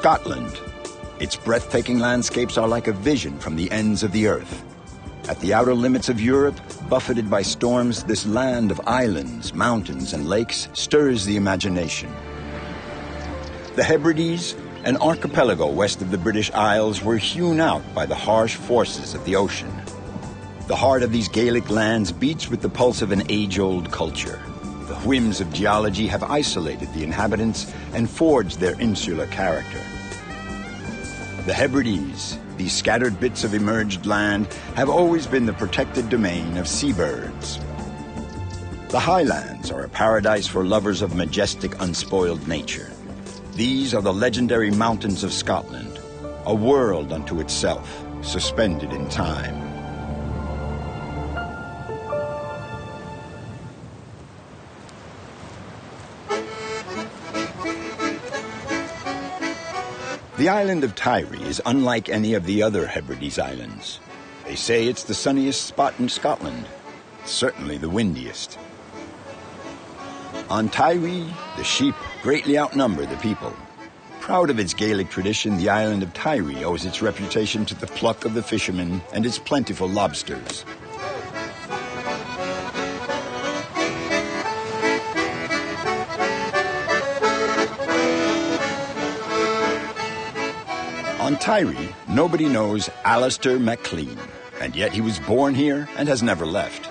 Scotland. Its breathtaking landscapes are like a vision from the ends of the earth. At the outer limits of Europe, buffeted by storms, this land of islands, mountains, and lakes stirs the imagination. The Hebrides, an archipelago west of the British Isles, were hewn out by the harsh forces of the ocean. The heart of these Gaelic lands beats with the pulse of an age-old culture. The whims of geology have isolated the inhabitants and forged their insular character. The Hebrides, these scattered bits of emerged land, have always been the protected domain of seabirds. The Highlands are a paradise for lovers of majestic, unspoiled nature. These are the legendary mountains of Scotland, a world unto itself, suspended in time. The island of Tiree is unlike any of the other Hebrides islands. They say it's the sunniest spot in Scotland, certainly the windiest. On Tiree, the sheep greatly outnumber the people. Proud of its Gaelic tradition, the island of Tiree owes its reputation to the pluck of the fishermen and its plentiful lobsters. On Tiree, nobody knows Alistair MacLean, and yet he was born here and has never left.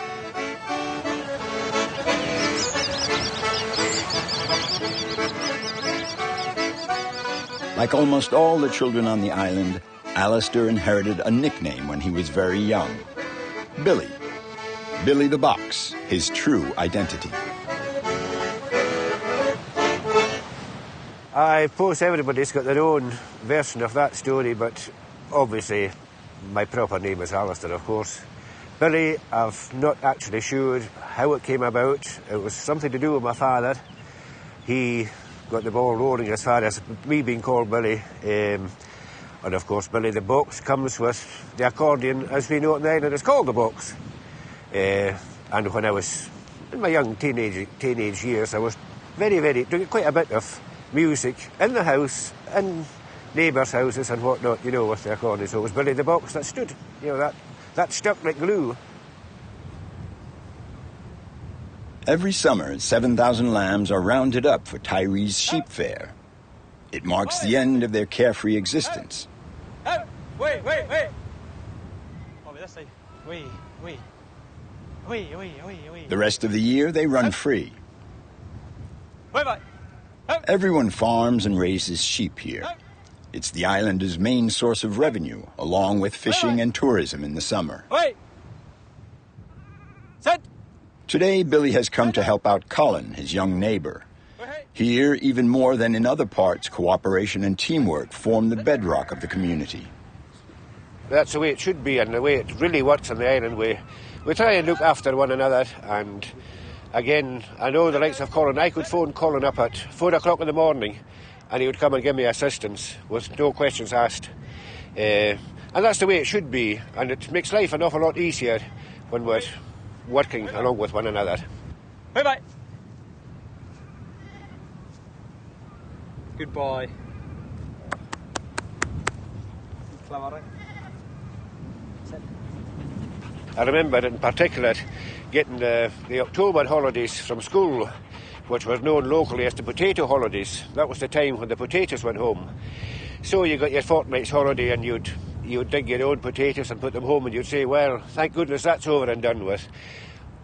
Like almost all the children on the island, Alistair inherited a nickname when he was very young. Billy. Billy the Box, his true identity. I suppose everybody's got their own version of that story, but obviously my proper name is Alistair, of course. Billy, I've not actually sure how it came about. It was something to do with my father. He got the ball rolling as far as me being called Billy. And of course, Billy the Box comes with the accordion, as we know it now, and it's called the box. And when I was in my young teenage years, I was doing quite a bit of music in the house, in neighbours' houses and whatnot, you know, with the accordion. So it was Billy the Box that stood, you know, that stuck like glue. Every summer, 7,000 lambs are rounded up for Tiree's sheep fair. It marks the end of their carefree existence. Wait. The rest of the year, they run free. Everyone farms and raises sheep here. It's the islander's main source of revenue, along with fishing and tourism in the summer. Today, Billy has come to help out Colin, his young neighbor. Here, even more than in other parts, cooperation and teamwork form the bedrock of the community. That's the way it should be, and the way it really works on the island. We try and look after one another, and again, I know the likes of Colin. I could phone Colin up at 4 o'clock in the morning and he would come and give me assistance with no questions asked. And that's the way it should be, and it makes life an awful lot easier when we're working along with one another. Bye-bye. Goodbye. I remember in particular getting the October holidays from school, which was known locally as the potato holidays. That was the time when the potatoes went home. So you got your fortnight's holiday and you'd dig your own potatoes and put them home, and you'd say, well, thank goodness that's over and done with.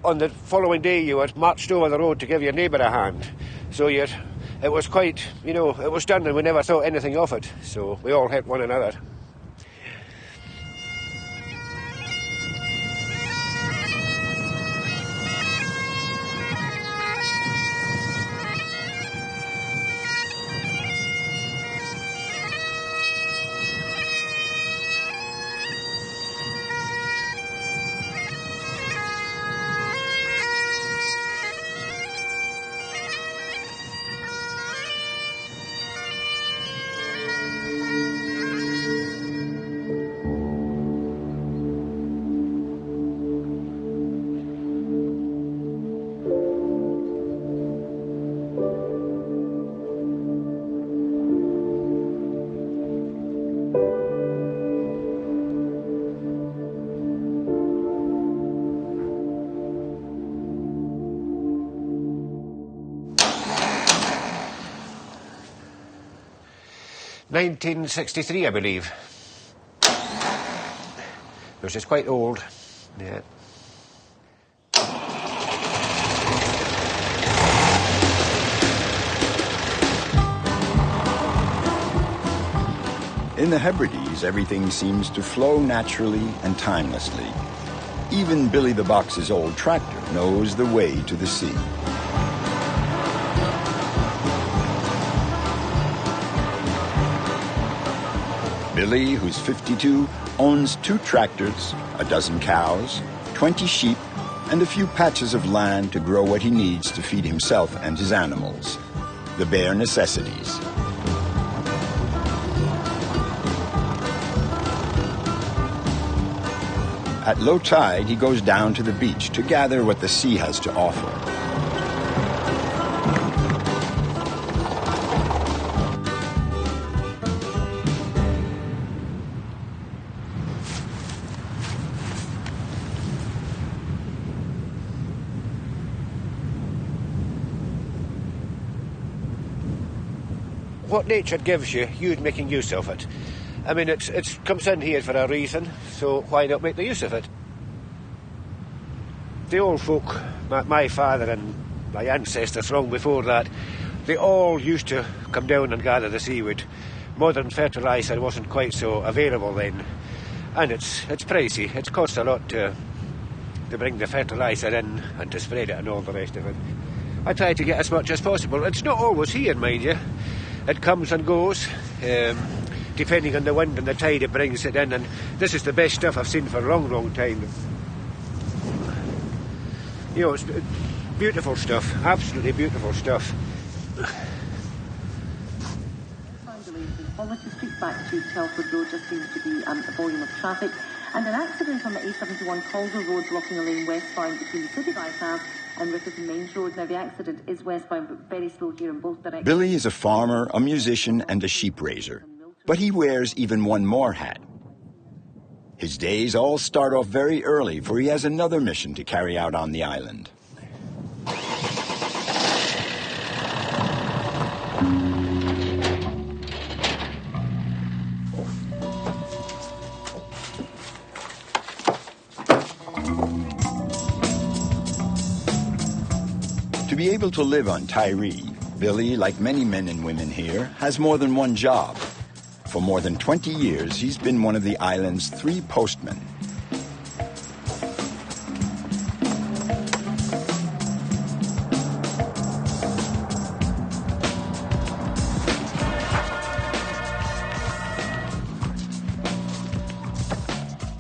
On the following day you were marched over the road to give your neighbour a hand. So it was quite, you know, it was done and we never thought anything of it. So we all helped one another. 1963, I believe. Which is quite old. Yeah. In the Hebrides, everything seems to flow naturally and timelessly. Even Billy the Box's old tractor knows the way to the sea. Billy, who's 52, owns 2 tractors, a dozen cows, 20 sheep, and a few patches of land to grow what he needs to feed himself and his animals. The bare necessities. At low tide, he goes down to the beach to gather what the sea has to offer. What nature gives you, you're making use of it. I mean, it comes in here for a reason, so why not make the use of it? The old folk, my father and my ancestors long before that, they all used to come down and gather the seaweed. Modern fertiliser wasn't quite so available then, and it's pricey. It costs a lot to bring the fertiliser in and to spread it and all the rest of it. I try to get as much as possible. It's not always here, mind you. It comes and goes. Depending on the wind and the tide, it brings it in, and this is the best stuff I've seen for a long, long time. You know, it's beautiful stuff, absolutely beautiful stuff. Quality Street back to Telford Road just seems to be a volume of traffic, and an accident on the A71 Calder Road blocking a lane westbound between the City Bypass and Rickerton Mains Road. Now the accident is westbound but very slow here in both directions. Billy is a farmer, a musician, and a sheep raiser. But he wears even one more hat. His days all start off very early, for he has another mission to carry out on the island. To be able to live on Tiree, Billy, like many men and women here, has more than one job. For more than 20 years, he's been one of the island's 3 postmen.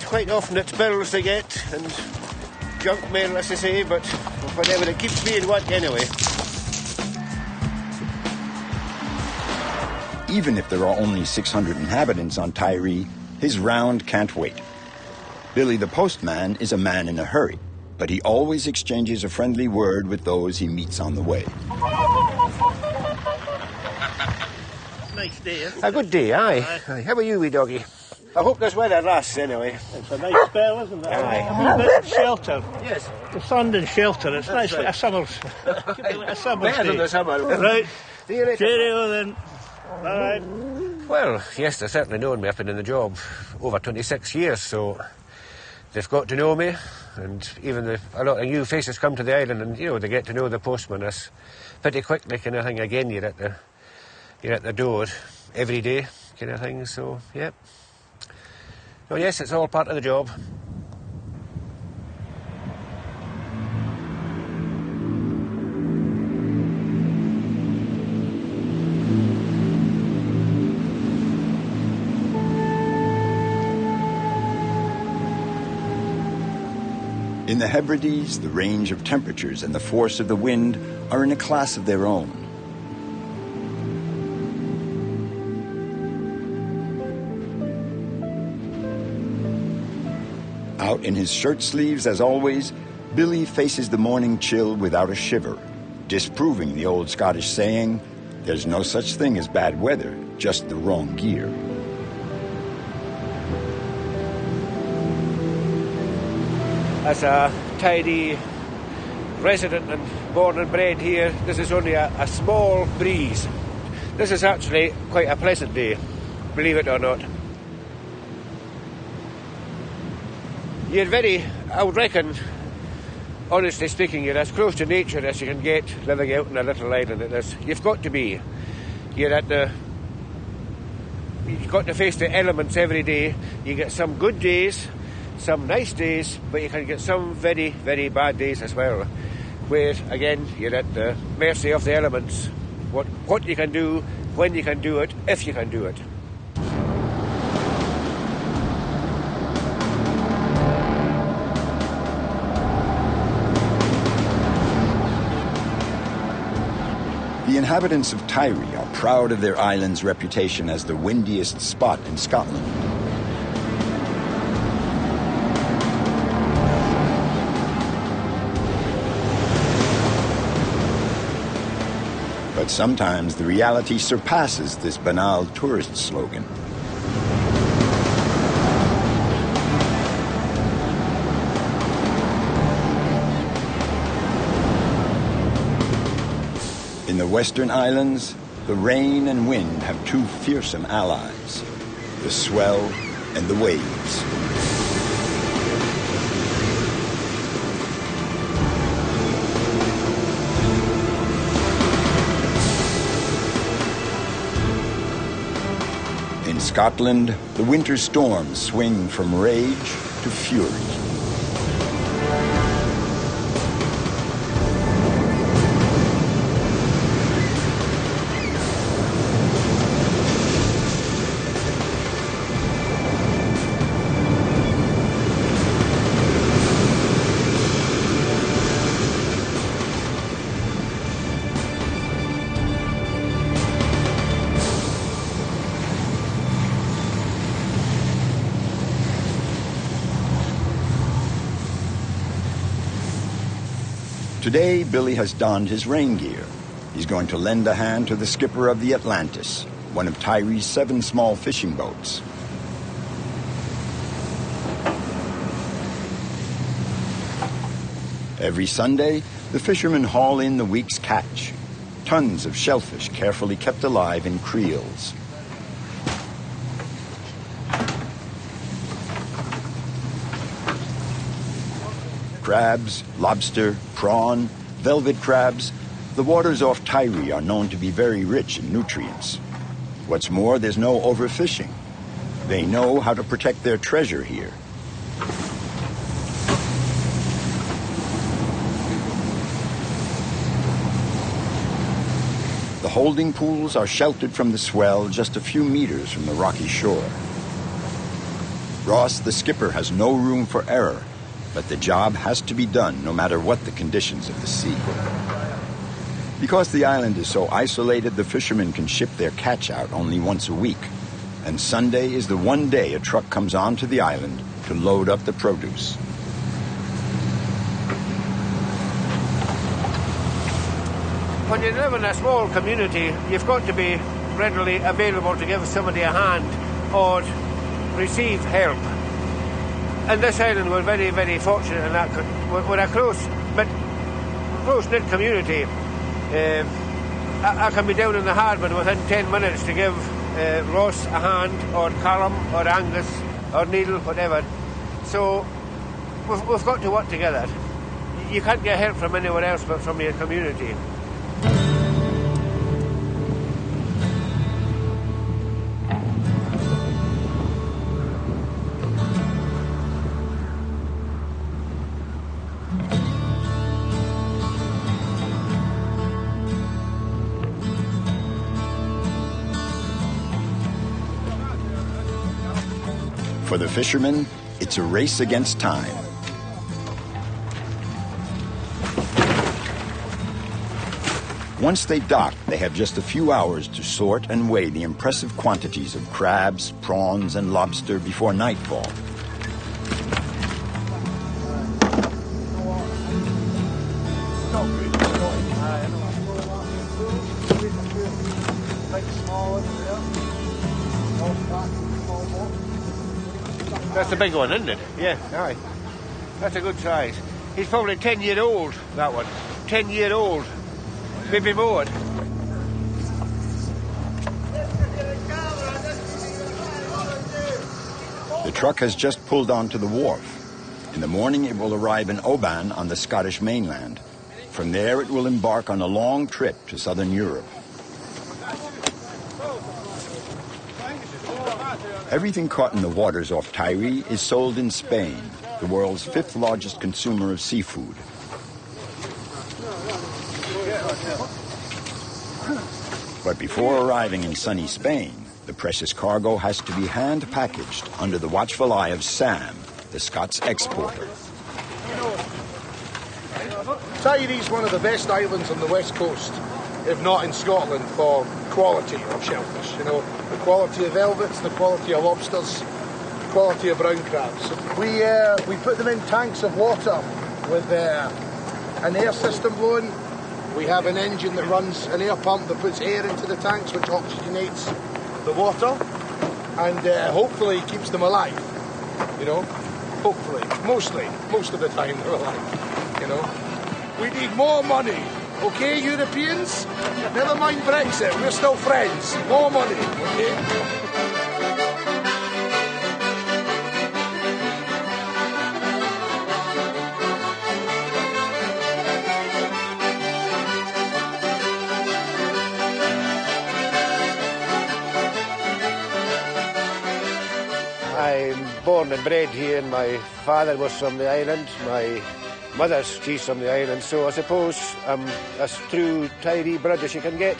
Quite often it's bills they get and junk mail, as I say, but whatever, it keeps me in work anyway. Even if there are only 600 inhabitants on Tiree, his round can't wait. Billy the postman is a man in a hurry, but he always exchanges a friendly word with those he meets on the way. Nice day, isn't it? A good day, aye. How are you, wee doggy? I hope this weather lasts anyway. It's a nice spell, isn't it? Aye. I mean, it's shelter. Yes. The sun and shelter. It's nice, right. like a summer's. Could be like a summer's Better than day. the summer. Right. See you later. Cheerio then. Bye. Well, yes, they've certainly known me. I've been in the job over 26 years, so they've got to know me, and even a lot of new faces come to the island, and, you know, they get to know the postman. That's pretty quickly kind of thing. Again, you're at the door every day kind of thing, so, yeah. Oh, yes, it's all part of the job. In the Hebrides, the range of temperatures and the force of the wind are in a class of their own. Out in his shirt sleeves, as always, Billy faces the morning chill without a shiver, disproving the old Scottish saying, "There's no such thing as bad weather, just the wrong gear." As a tidy resident and born and bred here, this is only a small breeze. This is actually quite a pleasant day. believe it or not. I would reckon, honestly speaking, you're as close to nature as you can get living out on a little island like this. You've got to be. You've got to face the elements every day. You get some good days, some nice days, but you can get some very, very bad days as well, where, again, you're at the mercy of the elements. What you can do, when you can do it, if you can do it. The inhabitants of Tiree are proud of their island's reputation as the windiest spot in Scotland. But sometimes the reality surpasses this banal tourist slogan. In the Western Islands, the rain and wind have two fearsome allies, the swell and the waves. In Scotland, the winter storms swing from rage to fury. Today, Billy has donned his rain gear. He's going to lend a hand to the skipper of the Atlantis, one of Tiree's 7 small fishing boats. Every Sunday, the fishermen haul in the week's catch. Tons of shellfish carefully kept alive in creels. Crabs, lobster, prawn, velvet crabs. The waters off Tiree are known to be very rich in nutrients. What's more, there's no overfishing. They know how to protect their treasure here. The holding pools are sheltered from the swell just a few meters from the rocky shore. Ross, the skipper, has no room for error, but the job has to be done no matter what the conditions of the sea. Because the island is so isolated, the fishermen can ship their catch out only once a week, and Sunday is the one day a truck comes onto the island to load up the produce. When you live in a small community, you've got to be readily available to give somebody a hand or receive help. And this island, we're very, very fortunate in that we're a close-knit community. I can be down in the harbour within 10 minutes to give Ross a hand, or Callum, or Angus, or Neil, whatever. So we've got to work together. You can't get help from anywhere else but from your community. For the fishermen, it's a race against time. Once they dock, they have just a few hours to sort and weigh the impressive quantities of crabs, prawns, and lobster before nightfall. That's a big one, isn't it? Yeah, aye. That's a good size. He's probably 10-year-old, that one. 10-year-old. Maybe more. The truck has just pulled onto the wharf. In the morning, it will arrive in Oban on the Scottish mainland. From there, it will embark on a long trip to southern Europe. Everything caught in the waters off Tyre is sold in Spain, the world's 5th largest consumer of seafood. But before arriving in sunny Spain, the precious cargo has to be hand-packaged under the watchful eye of Sam, the Scots exporter. Tyre's one of the best islands on the west coast, if not in Scotland, for quality of shellfish. You know, the quality of velvets, the quality of lobsters, the quality of brown crabs. We put them in tanks of water with an air system blowing. We have an engine that runs an air pump that puts air into the tanks, which oxygenates the water and hopefully keeps them alive. You know, hopefully, most of the time they're alive. You know, we need more money. Okay, Europeans? Never mind Brexit, we're still friends. More money, okay? I'm born and bred here, and my father was from the island. My she's from the island, so I suppose I'm as true Tyree blood as you can get.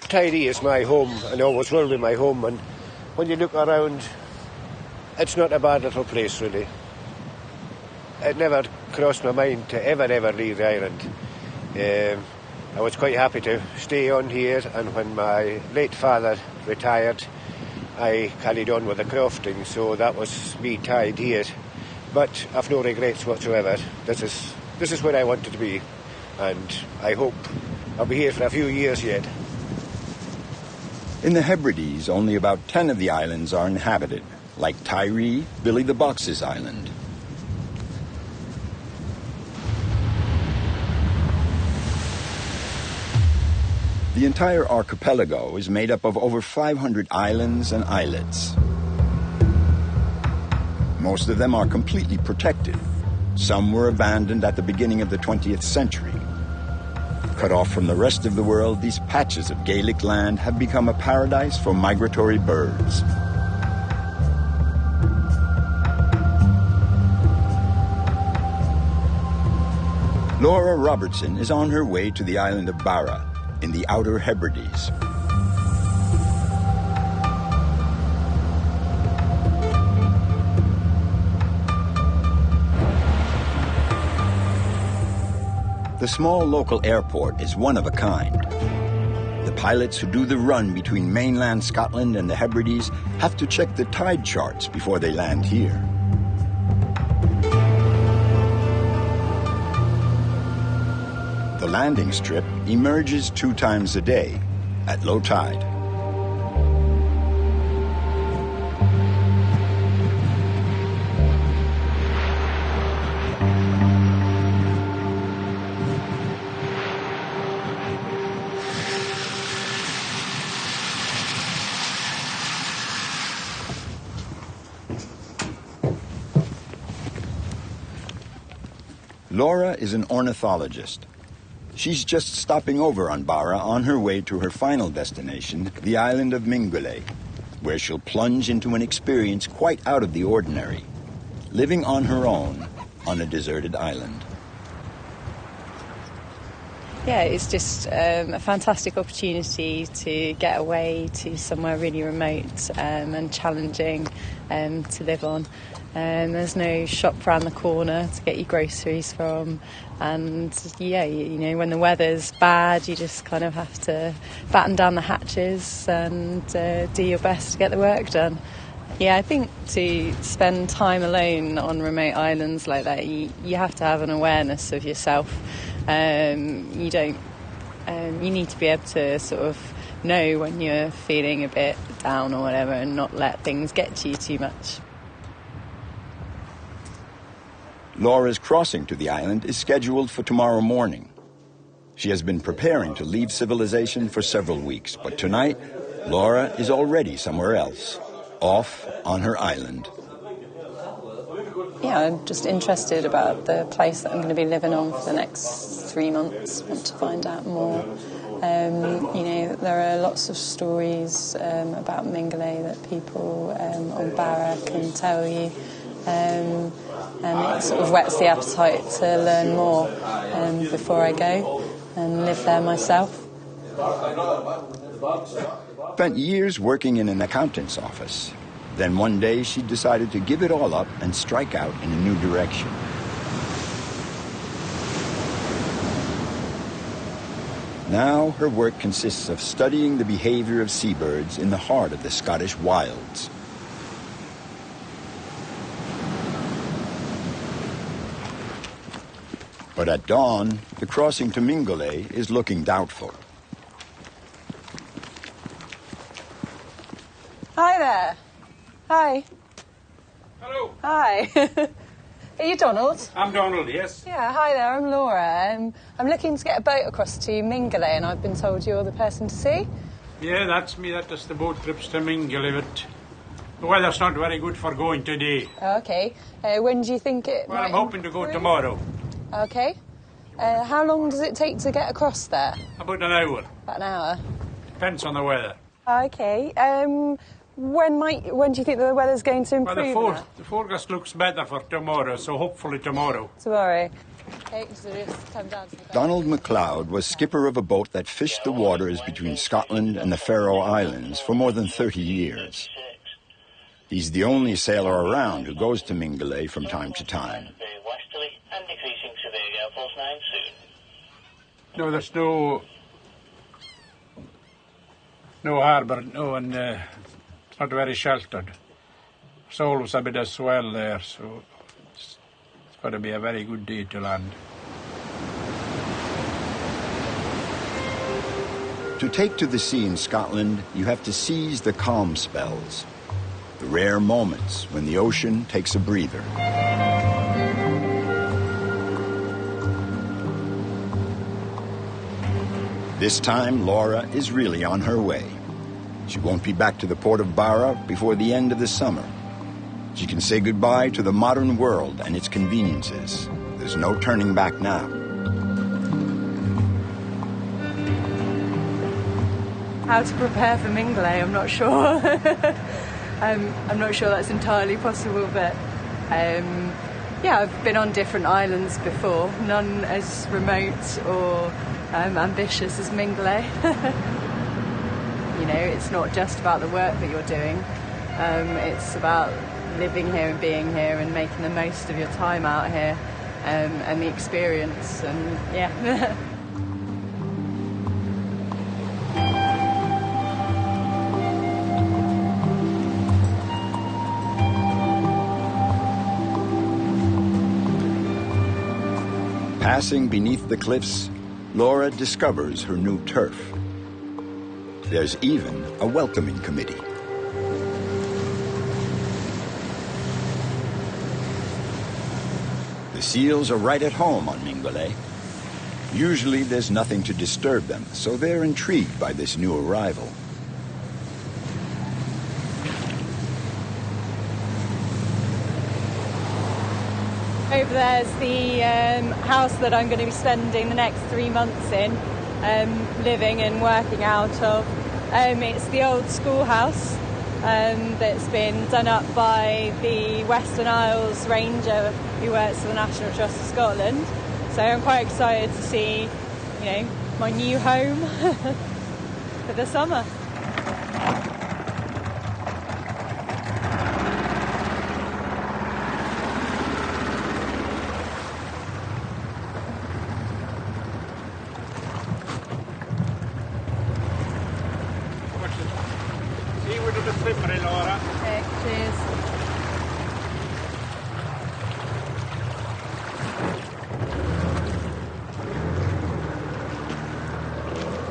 Tyree is my home, and always will be my home, and when you look around, it's not a bad little place, really. It never crossed my mind to ever leave the island. I was quite happy to stay on here, and when my late father retired, I carried on with the crofting, so that was me tied here. But I've no regrets whatsoever. This is where I wanted to be, and I hope I'll be here for a few years yet. In the Hebrides, only about 10 of the islands are inhabited, like Tyre, Billy the Box's island. The entire archipelago is made up of over 500 islands and islets. Most of them are completely protected. Some were abandoned at the beginning of the 20th century. Cut off from the rest of the world, these patches of Gaelic land have become a paradise for migratory birds. Laura Robertson is on her way to the island of Barra, in the Outer Hebrides. The small local airport is one of a kind. The pilots who do the run between mainland Scotland and the Hebrides have to check the tide charts before they land here. The landing strip emerges 2 times a day at low tide. Laura is an ornithologist. She's just stopping over on Barra on her way to her final destination, the island of Mingulay, where she'll plunge into an experience quite out of the ordinary, living on her own on a deserted island. Yeah, it's just a fantastic opportunity to get away to somewhere really remote and challenging to live on. There's no shop around the corner to get your groceries from, and yeah, you know, when the weather's bad, you just kind of have to batten down the hatches and do your best to get the work done. Yeah, I think to spend time alone on remote islands like that, you have to have an awareness of yourself. You need to be able to sort of know when you're feeling a bit down or whatever, and not let things get to you too much. Laura's crossing to the island is scheduled for tomorrow morning. She has been preparing to leave civilization for several weeks, but tonight, Laura is already somewhere else, off on her island. Yeah, I'm just interested about the place that I'm going to be living on for the next 3 months. Want to find out more. There are lots of stories about Mingulay that people on Barra can tell you, and it sort of whets the appetite to learn more before I go and live there myself. Spent years working in an accountant's office. Then one day she decided to give it all up and strike out in a new direction. Now her work consists of studying the behavior of seabirds in the heart of the Scottish wilds. But at dawn, the crossing to Mingulay is looking doubtful. Hi there. Hi. Hello. Hi. Are you Donald? I'm Donald, yes. Yeah, hi there, I'm Laura. I'm looking to get a boat across to Mingulay, and I've been told you're the person to see. Yeah, that's me. That is the boat trips to Mingulay, but the weather's not very good for going today. Oh, okay. When do you think it Well, might I'm hoping to go improve? tomorrow. Okay. How long does it take to get across there? About an hour. About an hour. Depends on the weather. Okay. When do you think the weather's going to improve? Well, the forecast looks better for tomorrow, so hopefully tomorrow. Tomorrow. Okay, so just come down to the boat. Donald MacLeod was skipper of a boat that fished the waters between Scotland and the Faroe Islands for more than 30 years. He's the only sailor around who goes to Mingulay from time to time. No, there's no harbour, and it's not very sheltered. There's always a bit of swell there, so it's got to be a very good day to land. To take to the sea in Scotland, you have to seize the calm spells, the rare moments when the ocean takes a breather. This time, Laura is really on her way. She won't be back to the port of Barra before the end of the summer. She can say goodbye to the modern world and its conveniences. There's no turning back now. How to prepare for Mingulay, I'm not sure. I'm not sure that's entirely possible, but yeah, I've been on different islands before, none as remote or ambitious as Mingulay. You know, it's not just about the work that you're doing, it's about living here and being here and making the most of your time out here, and the experience, and yeah. Passing beneath the cliffs, Laura discovers her new turf. There's even a welcoming committee. The seals are right at home on Mingulay. Usually there's nothing to disturb them, so they're intrigued by this new arrival. Over there's the house that I'm going to be spending the next 3 months in, living and working out of. It's the old schoolhouse that's been done up by the Western Isles Ranger who works for the National Trust of Scotland. So I'm quite excited to see, you know, my new home for the summer. Okay, cheers.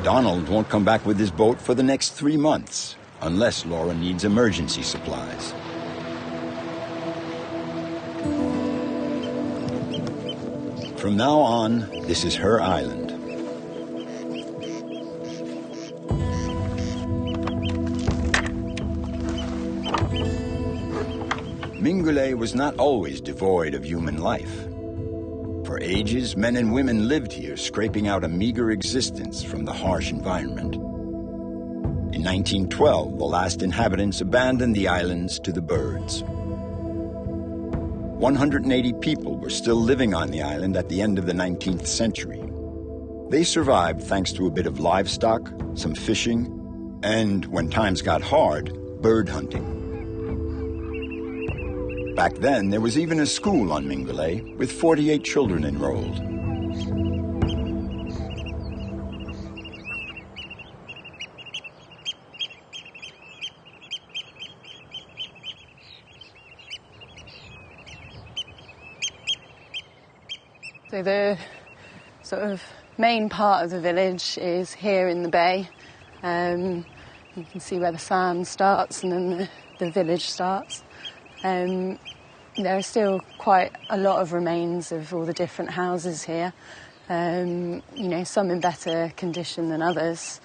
Donald won't come back with his boat for the next 3 months, unless Laura needs emergency supplies. From now on, this is her island. Mingulay was not always devoid of human life. For ages, men and women lived here, scraping out a meager existence from the harsh environment. In 1912, the last inhabitants abandoned the islands to the birds. 180 people were still living on the island at the end of the 19th century. They survived thanks to a bit of livestock, some fishing, and, when times got hard, bird hunting. Back then, there was even a school on Mingulay with 48 children enrolled. So the sort of main part of the village is here in the bay. You can see where the sand starts and then the village starts. There are still quite a lot of remains of all the different houses here. You know, some in better condition than others.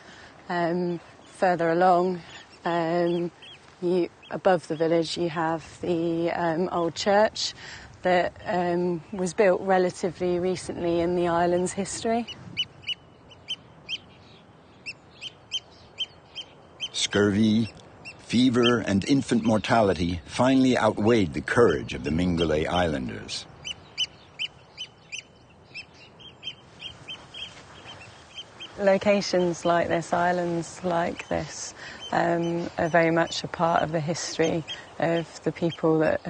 Further along, above the village, you have the old church that was built relatively recently in the island's history. Scurvy, fever, and infant mortality finally outweighed the courage of the Mingulay Islanders. Locations like this, islands like this, are very much a part of the history of the people that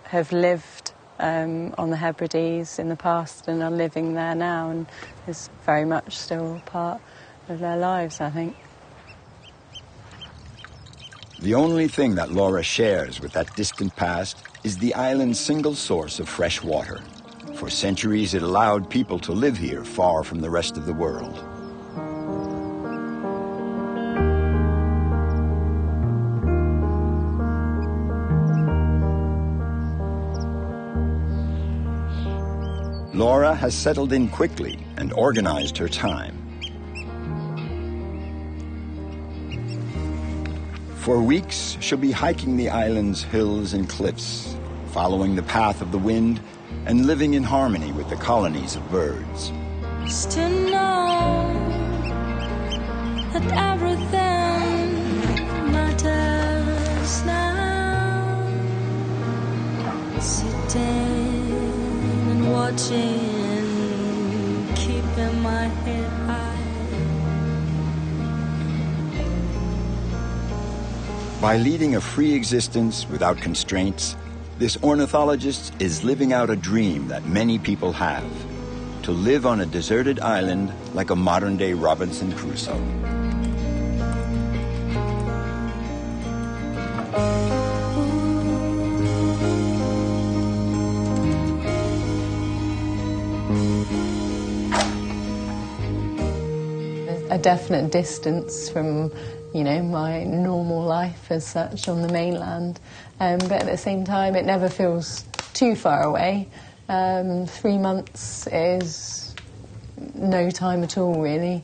have lived on the Hebrides in the past and are living there now, and is very much still part of their lives, I think. The only thing that Laura shares with that distant past is the island's single source of fresh water. For centuries, it allowed people to live here far from the rest of the world. Laura has settled in quickly and organized her time. For weeks, she'll be hiking the island's hills and cliffs, following the path of the wind and living in harmony with the colonies of birds. Just to know that everything matters now. Sitting and watching, keeping my head high. By leading a free existence without constraints, this ornithologist is living out a dream that many people have: to live on a deserted island like a modern-day Robinson Crusoe. A definite distance from, you know, my normal life as such on the mainland, but at the same time it never feels too far away. 3 months is no time at all, really.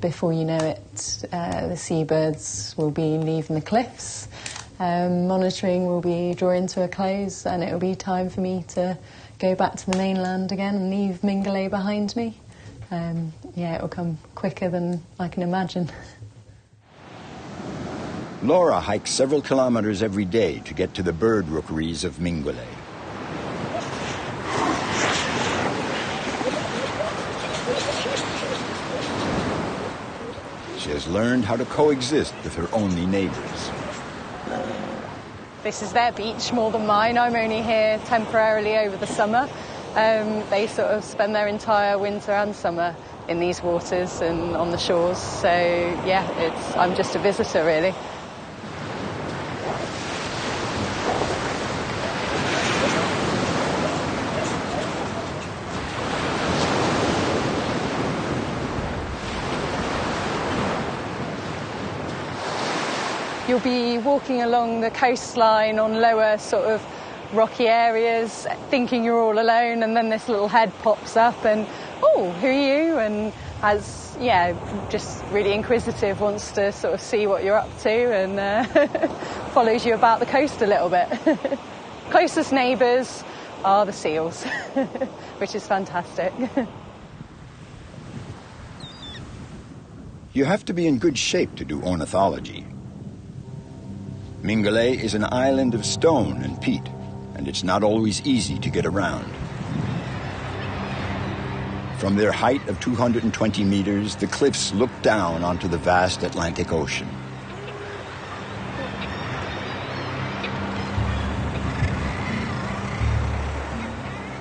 Before you know it, the seabirds will be leaving the cliffs, monitoring will be drawing to a close, and it will be time for me to go back to the mainland again and leave Mingulay behind me. Yeah, it will come quicker than I can imagine. Laura hikes several kilometers every day to get to the bird rookeries of Mingulay. She has learned how to coexist with her only neighbors. This is their beach more than mine. I'm only here temporarily over the summer. They sort of spend their entire winter and summer in these waters and on the shores. So, yeah, I'm just a visitor, really. You'll be walking along the coastline on lower sort of rocky areas, thinking you're all alone, and then this little head pops up and, oh, who are you? And just really inquisitive, wants to sort of see what you're up to, and follows you about the coast a little bit. Closest neighbours are the seals, which is fantastic. You have to be in good shape to do ornithology. Mingulay is an island of stone and peat, and it's not always easy to get around. From their height of 220 meters, the cliffs look down onto the vast Atlantic Ocean.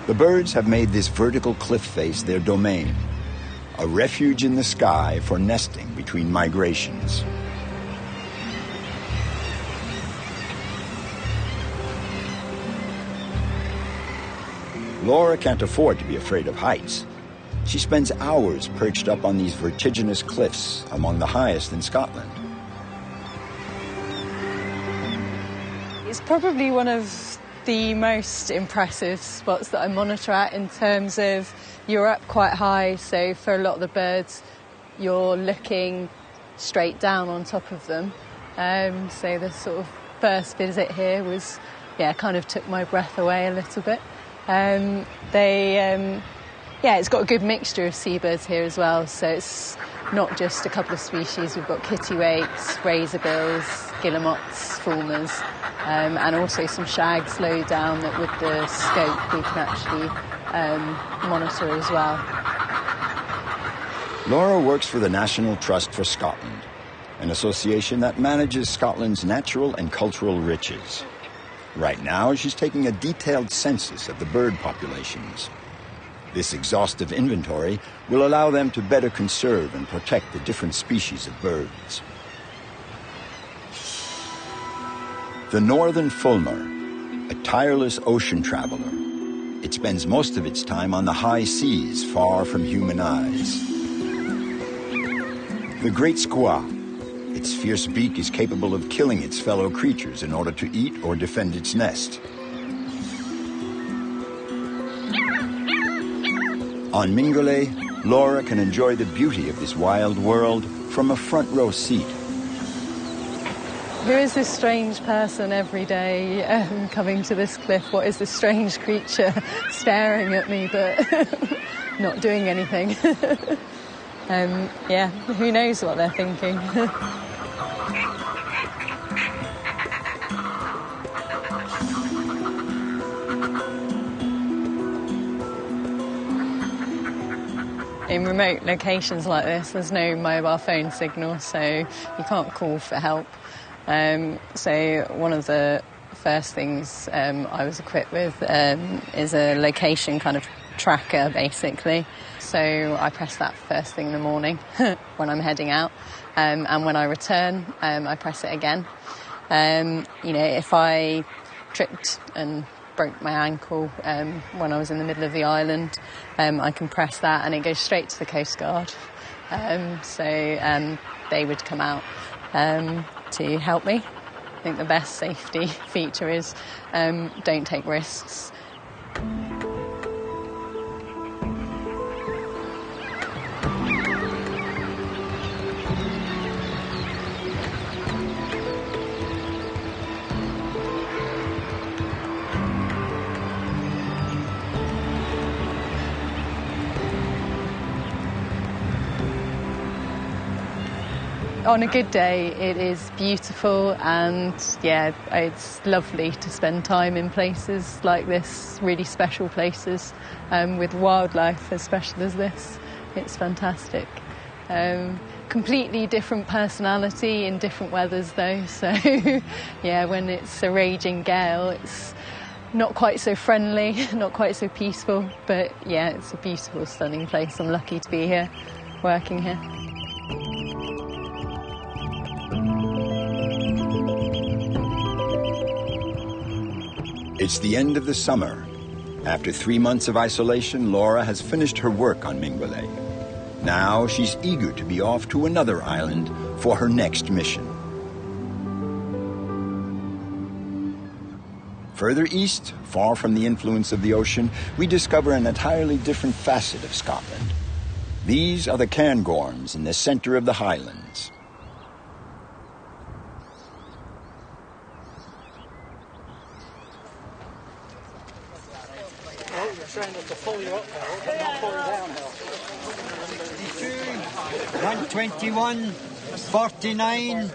The birds have made this vertical cliff face their domain, a refuge in the sky for nesting between migrations. Laura can't afford to be afraid of heights. She spends hours perched up on these vertiginous cliffs, among the highest in Scotland. It's probably one of the most impressive spots that I monitor at, in terms of you're up quite high, so for a lot of the birds you're looking straight down on top of them. So the sort of first visit here was, kind of took my breath away a little bit. It's got a good mixture of seabirds here as well, so it's not just a couple of species. We've got kittiwakes, razorbills, guillemots, fulmars, and also some shags low down that with the scope we can actually monitor as well. Laura works for the National Trust for Scotland, an association that manages Scotland's natural and cultural riches. Right now, she's taking a detailed census of the bird populations. This exhaustive inventory will allow them to better conserve and protect the different species of birds. The northern fulmar, a tireless ocean traveler. It spends most of its time on the high seas, far from human eyes. The great squaw. Its fierce beak is capable of killing its fellow creatures in order to eat or defend its nest. On Mingulay, Laura can enjoy the beauty of this wild world from a front row seat. Who is this strange person every day coming to this cliff? What is this strange creature staring at me but not doing anything? Who knows what they're thinking? In remote locations like this, there's no mobile phone signal, so you can't call for help. So one of the first things I was equipped with is a location kind of tracker, basically. So I press that first thing in the morning when I'm heading out, and when I return, I press it again. If I tripped and broke my ankle when I was in the middle of the island, I can press that and it goes straight to the Coast Guard. So they would come out to help me. I think the best safety feature is don't take risks. On a good day, it is beautiful, and it's lovely to spend time in places like this, really special places, with wildlife as special as this. It's fantastic. Completely different personality in different weathers though, so when it's a raging gale, it's not quite so friendly, not quite so peaceful, but it's a beautiful, stunning place. I'm lucky to be here, working here. It's the end of the summer. After 3 months of isolation, Laura has finished her work on Mingulay. Now she's eager to be off to another island for her next mission. Further east, far from the influence of the ocean, we discover an entirely different facet of Scotland. These are the Cairngorms in the center of the Highlands. Oh, you're trying to pull you up now, but not pull you down now. 121, 49,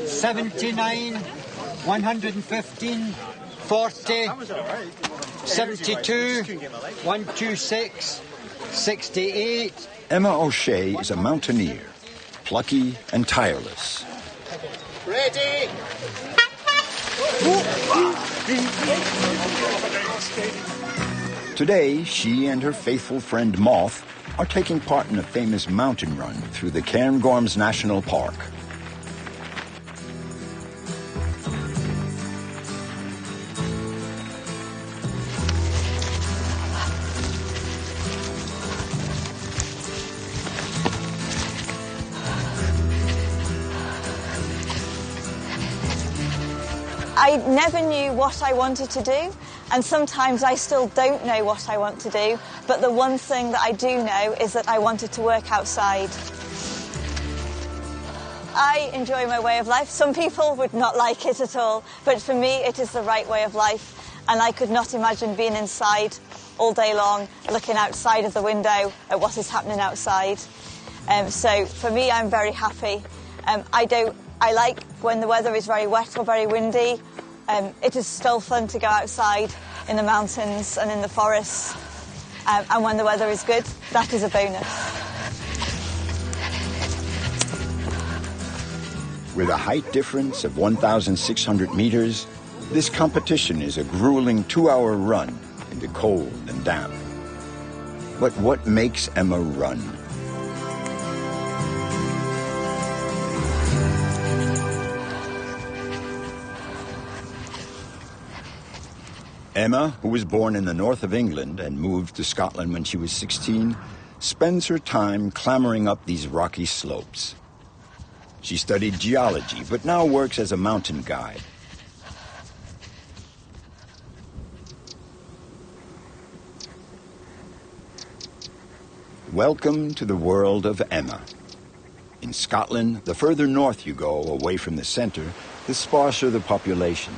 79, 115, 40, 72, 126, 68. Emma O'Shea is a mountaineer, plucky and tireless. Ready? Today, she and her faithful friend Moth are taking part in a famous mountain run through the Cairngorms National Park. I never knew what I wanted to do, and sometimes I still don't know what I want to do, but the one thing that I do know is that I wanted to work outside. I enjoy my way of life. Some people would not like it at all, but for me it is the right way of life, and I could not imagine being inside all day long, looking outside of the window at what is happening outside. So for me, I'm very happy. I like when the weather is very wet or very windy. It is still fun to go outside in the mountains and in the forests. And when the weather is good, that is a bonus. With a height difference of 1,600 meters, this competition is a grueling 2-hour run in the cold and damp. But what makes Emma run? Emma, who was born in the north of England and moved to Scotland when she was 16, spends her time clambering up these rocky slopes. She studied geology, but now works as a mountain guide. Welcome to the world of Emma. In Scotland, the further north you go, away from the center, the sparser the population.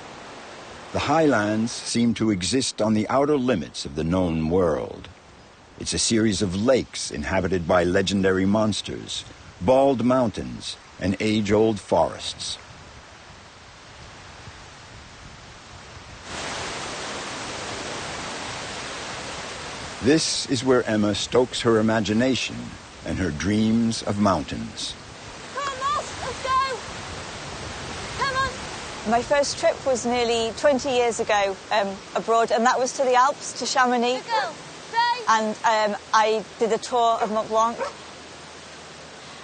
The highlands seem to exist on the outer limits of the known world. It's a series of lakes inhabited by legendary monsters, bald mountains, and age-old forests. This is where Emma stokes her imagination and her dreams of mountains. My first trip was nearly 20 years ago abroad, and that was to the Alps, to Chamonix. And I did a tour of Mont Blanc.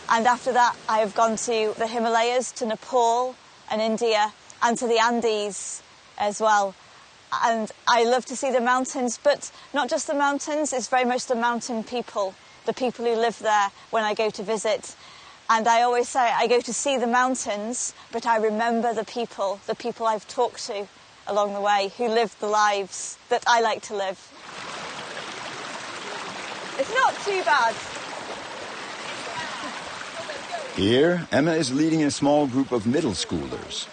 And after that, I have gone to the Himalayas, to Nepal and India, and to the Andes as well. And I love to see the mountains, but not just the mountains, it's very much the mountain people, the people who live there when I go to visit. And I always say I go to see the mountains, but I remember the people I've talked to along the way, who lived the lives that I like to live. It's not too bad. Here, Emma is leading a small group of middle schoolers.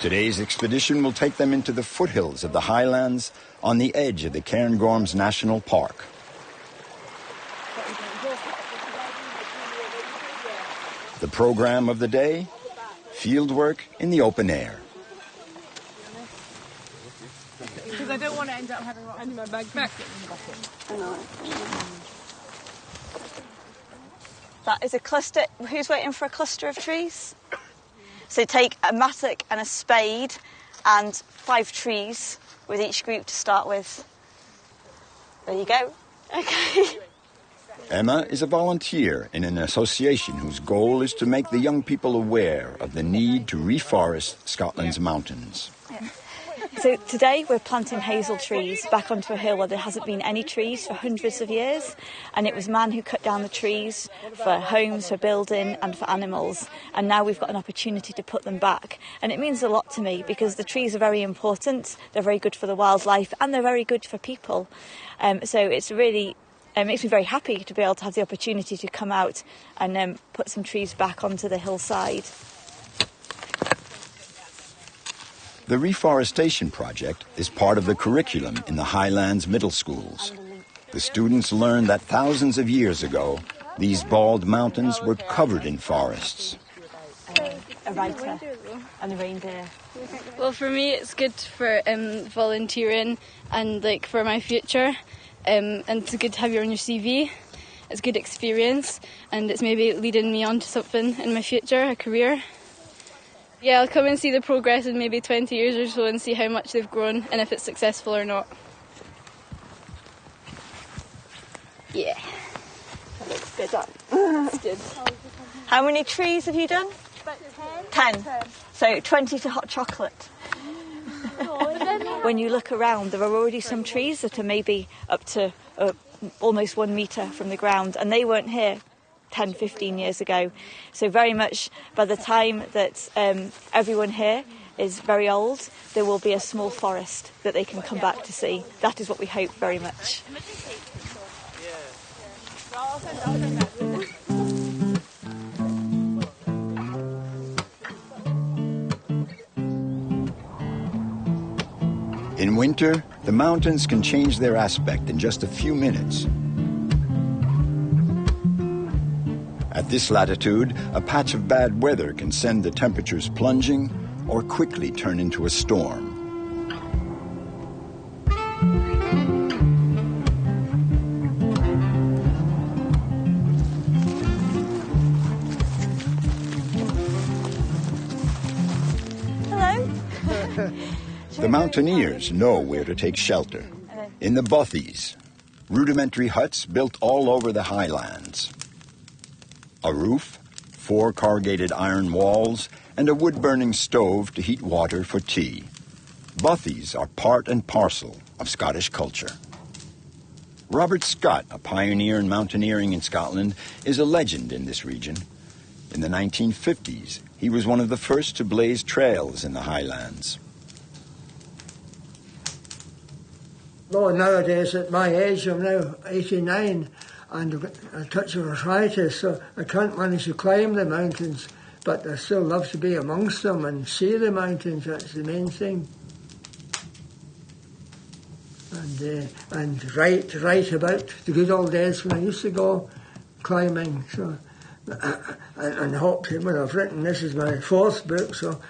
Today's expedition will take them into the foothills of the highlands on the edge of the Cairngorms National Park. The program of the day, fieldwork in the open air. Because I don't want to end up having my bag back. That is a cluster. Who's waiting for a cluster of trees? So take a mattock and a spade and 5 trees with each group to start with. There you go. Okay. Emma is a volunteer in an association whose goal is to make the young people aware of the need to reforest Scotland's mountains. So today we're planting hazel trees back onto a hill where there hasn't been any trees for hundreds of years, and it was man who cut down the trees for homes, for building and for animals, and now we've got an opportunity to put them back. And it means a lot to me because the trees are very important, they're very good for the wildlife and they're very good for people. So it's really, it makes me very happy to be able to have the opportunity to come out and put some trees back onto the hillside. The reforestation project is part of the curriculum in the Highlands middle schools. The students learn that thousands of years ago, these bald mountains were covered in forests. A writer and a reindeer. Well, for me, it's good for volunteering and like for my future, and it's good to have you on your CV. It's a good experience, and it's maybe leading me on to something in my future, a career. Yeah, I'll come and see the progress in maybe 20 years or so and see how much they've grown and if it's successful or not. Yeah. That looks good. That's good. How many trees have you done? 10. So 20 to hot chocolate. When you look around, there are already some trees that are maybe up to almost 1 metre from the ground, and they weren't here 10, 15 years ago. So very much by the time that everyone here is very old, there will be a small forest that they can come back to see. That is what we hope very much. In winter, the mountains can change their aspect in just a few minutes. At this latitude, a patch of bad weather can send the temperatures plunging or quickly turn into a storm. Hello. The mountaineers know where to take shelter. In the bothies, rudimentary huts built all over the highlands. A roof, 4 corrugated iron walls, and a wood-burning stove to heat water for tea. Bothies are part and parcel of Scottish culture. Robert Scott, a pioneer in mountaineering in Scotland, is a legend in this region. In the 1950s, he was one of the first to blaze trails in the highlands. Well, nowadays, at my age, I'm now 89, and I've got a touch of arthritis, so I can't manage to climb the mountains, but I still love to be amongst them and see the mountains. That's the main thing. And write about the good old days when I used to go climbing. So, and hope when I've written, this is my 4th book, so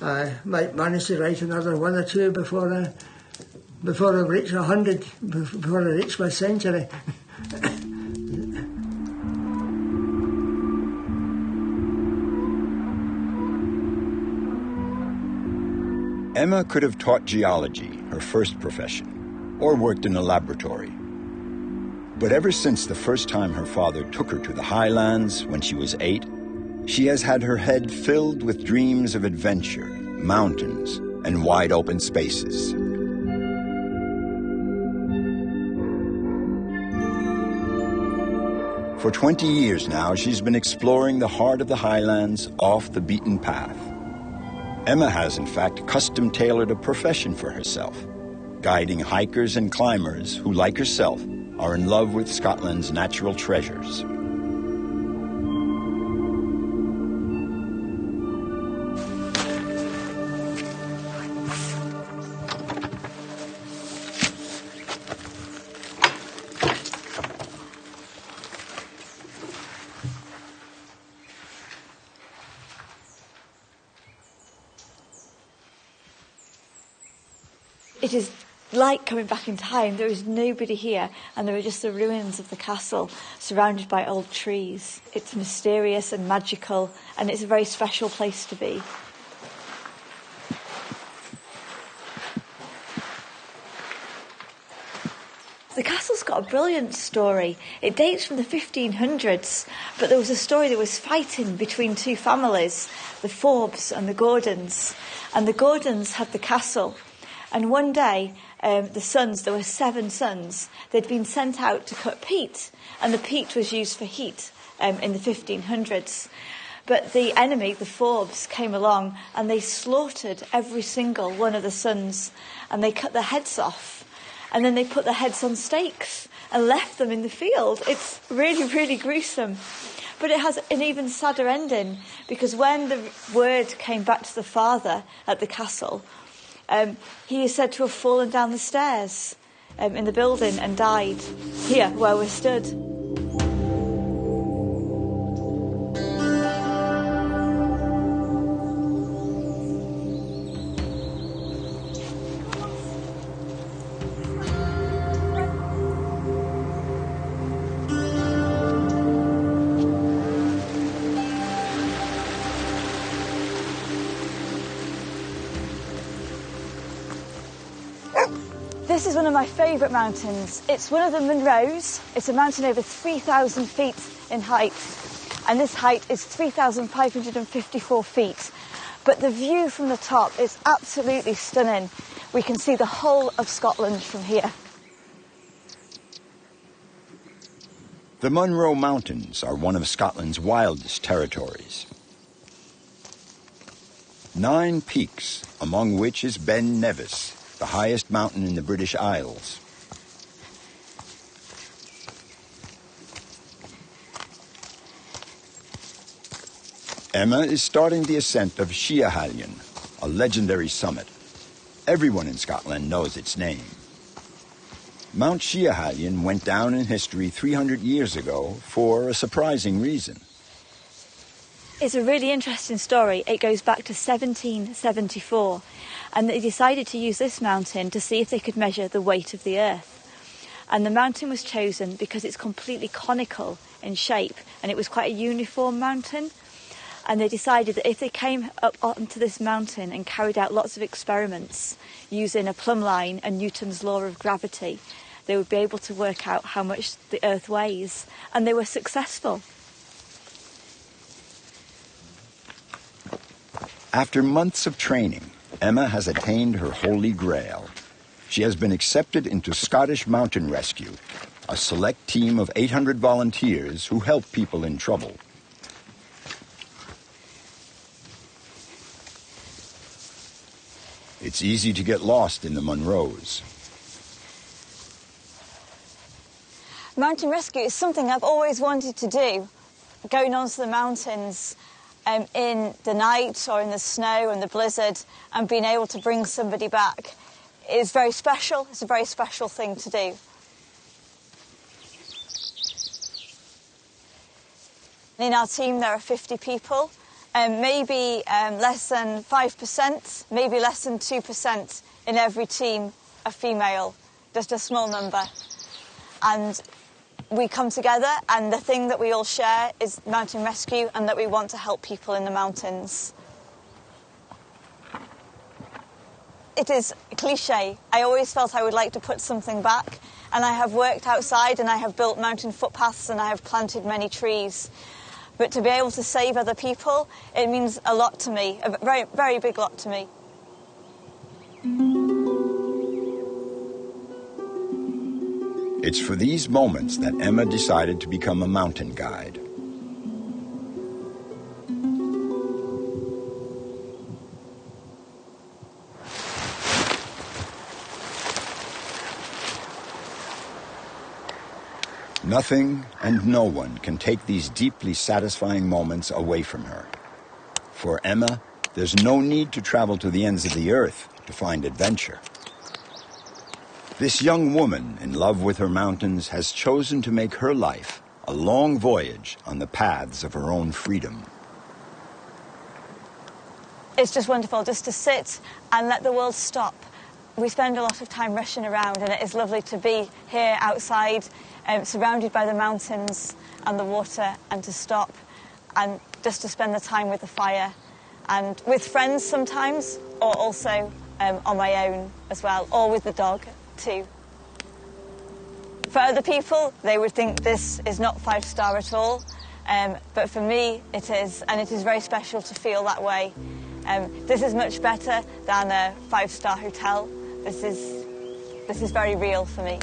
I might manage to write another 1 or 2 before I reach 100, before I reach my century. Emma could have taught geology, her first profession, or worked in a laboratory. But ever since the first time her father took her to the highlands when she was 8, she has had her head filled with dreams of adventure, mountains, and wide open spaces. For 20 years now, she's been exploring the heart of the highlands off the beaten path. Emma has, in fact, custom-tailored a profession for herself, guiding hikers and climbers who, like herself, are in love with Scotland's natural treasures. It is like coming back in time. There is nobody here, and there are just the ruins of the castle surrounded by old trees. It's mysterious and magical, and it's a very special place to be. The castle's got a brilliant story. It dates from the 1500s, but there was a story that was fighting between 2 families, the Forbes and the Gordons. And the Gordons had the castle, And one day, the sons, there were 7 sons, they'd been sent out to cut peat, and the peat was used for heat in the 1500s. But the enemy, the Forbes, came along and they slaughtered every single one of the sons, and they cut their heads off, and then they put their heads on stakes and left them in the field. It's really, really gruesome. But it has an even sadder ending, because when the word came back to the father at the castle, he is said to have fallen down the stairs in the building and died here where we're stood. This is one of my favourite mountains. It's one of the Munros. It's a mountain over 3,000 feet in height, and this height is 3,554 feet. But the view from the top is absolutely stunning. We can see the whole of Scotland from here. The Munro Mountains are one of Scotland's wildest territories. 9 peaks, among which is Ben Nevis, the highest mountain in the British Isles. Emma is starting the ascent of Schiahallion, a legendary summit. Everyone in Scotland knows its name. Mount Schiahallion went down in history 300 years ago for a surprising reason. It's a really interesting story. It goes back to 1774, and they decided to use this mountain to see if they could measure the weight of the earth. And the mountain was chosen because it's completely conical in shape, and it was quite a uniform mountain. And they decided that if they came up onto this mountain and carried out lots of experiments using a plumb line and Newton's law of gravity, they would be able to work out how much the earth weighs. And they were successful. After months of training, Emma has attained her holy grail. She has been accepted into Scottish Mountain Rescue, a select team of 800 volunteers who help people in trouble. It's easy to get lost in the Munros. Mountain rescue is something I've always wanted to do, going onto the mountains in the night or in the snow and the blizzard, and being able to bring somebody back is very special. It's a very special thing to do. In our team there are 50 people, and maybe less than 5%, maybe less than 2% in every team are female, just a small number. And we come together, and the thing that we all share is mountain rescue, and that we want to help people in the mountains. It is a cliche. I always felt I would like to put something back, and I have worked outside, and I have built mountain footpaths, and I have planted many trees. But to be able to save other people, it means a lot to me, a very, very big lot to me. It's for these moments that Emma decided to become a mountain guide. Nothing and no one can take these deeply satisfying moments away from her. For Emma, there's no need to travel to the ends of the earth to find adventure. This young woman in love with her mountains has chosen to make her life a long voyage on the paths of her own freedom. It's just wonderful just to sit and let the world stop. We spend a lot of time rushing around, and it is lovely to be here outside, surrounded by the mountains and the water, and to stop and just to spend the time with the fire and with friends sometimes, or also on my own as well, or with the dog too. For other people, they would think this is not 5-star at all, but for me it is, and it is very special to feel that way. This is much better than a 5-star hotel. This is very real for me.